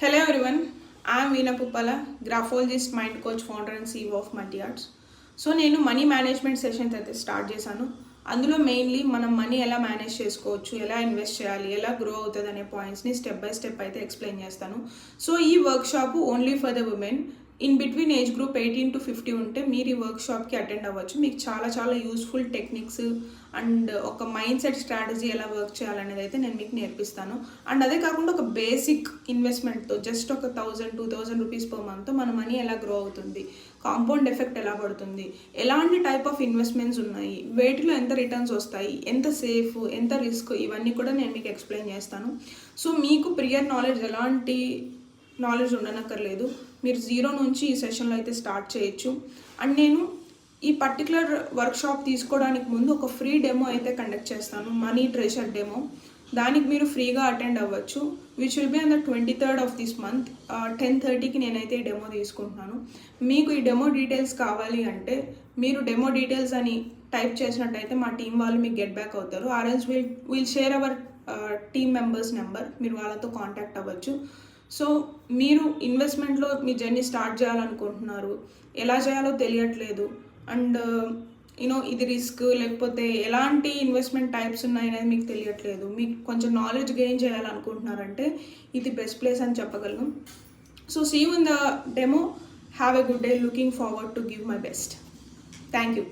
Hello everyone, I am Veena Puppala, graphologist, mind coach, founder and CEO of Multi Arts. So నేను money management sessions అయితే start చేశాను. అందులో mainly మనం money ఎలా manage చేసుకోవచ్చు, ఎలా ఇన్వెస్ట్ చేయాలి, ఎలా గ్రో అవుతుంది అనే పాయింట్స్ని స్టెప్ బై స్టెప్ అయితే ఎక్స్ప్లెయిన్ చేస్తాను. సో ఈ workshop only for the women in between age group 18 to 50 ఉంటే మీరు ఈ వర్క్షాప్కి అటెండ్ అవ్వచ్చు. మీకు చాలా యూస్ఫుల్ టెక్నిక్స్ అండ్ ఒక మైండ్ సెట్ స్ట్రాటజీ ఎలా వర్క్ చేయాలనేది అయితే నేను మీకు నేర్పిస్తాను. అండ్ అదే కాకుండా ఒక బేసిక్ ఇన్వెస్ట్మెంట్తో జస్ట్ ఒక 1000-2000 రూపీస్ పర్ మంత్ మన మనీ ఎలా గ్రో అవుతుంది, కాంపౌండ్ ఎఫెక్ట్ ఎలా పడుతుంది, ఎలాంటి టైప్ ఆఫ్ ఇన్వెస్ట్మెంట్స్ ఉన్నాయి, వేటిలో ఎంత రిటర్న్స్ వస్తాయి, ఎంత సేఫ్, ఎంత రిస్క్, ఇవన్నీ కూడా నేను మీకు ఎక్స్ప్లెయిన్ చేస్తాను. సో మీకు ప్రియర్ నాలెడ్జ్ ఎలాంటి నాలెడ్జ్ ఉండనక్కర్లేదు. మీరు జీరో నుంచి ఈ సెషన్లో అయితే స్టార్ట్ చేయొచ్చు. అండ్ నేను ఈ పర్టికులర్ వర్క్షాప్ తీసుకోవడానికి ముందు ఒక ఫ్రీ డెమో అయితే కండక్ట్ చేస్తాను, మనీ ట్రెజర్ డెమో. దానికి మీరు ఫ్రీగా అటెండ్ అవ్వచ్చు. Which will be on the 23rd of this month 10:30కి నేనైతే ఈ డెమో తీసుకుంటున్నాను. మీకు ఈ డెమో డీటెయిల్స్ కావాలి అంటే మీరు డెమో డీటెయిల్స్ అని టైప్ చేసినట్టయితే మా టీం వాళ్ళు మీకు గెట్ బ్యాక్ అవుతారు. RLs will share our team members number, మీరు వాళ్ళతో కాంటాక్ట్ అవ్వచ్చు. సో మీరు ఇన్వెస్ట్మెంట్లో మీ జర్నీ స్టార్ట్ చేయాలనుకుంటున్నారు, ఎలా చేయాలో తెలియట్లేదు, అండ్ ఇది రిస్క్ లేకపోతే ఎలాంటి ఇన్వెస్ట్మెంట్ టైప్స్ ఉన్నాయనేది మీకు తెలియట్లేదు, మీకు కొంచెం నాలెడ్జ్ గెయిన్ చేయాలనుకుంటున్నారంటే ఇది బెస్ట్ ప్లేస్ అని చెప్పగలను. So see you in the demo. Have a good day. Looking forward to give my best. Thank you.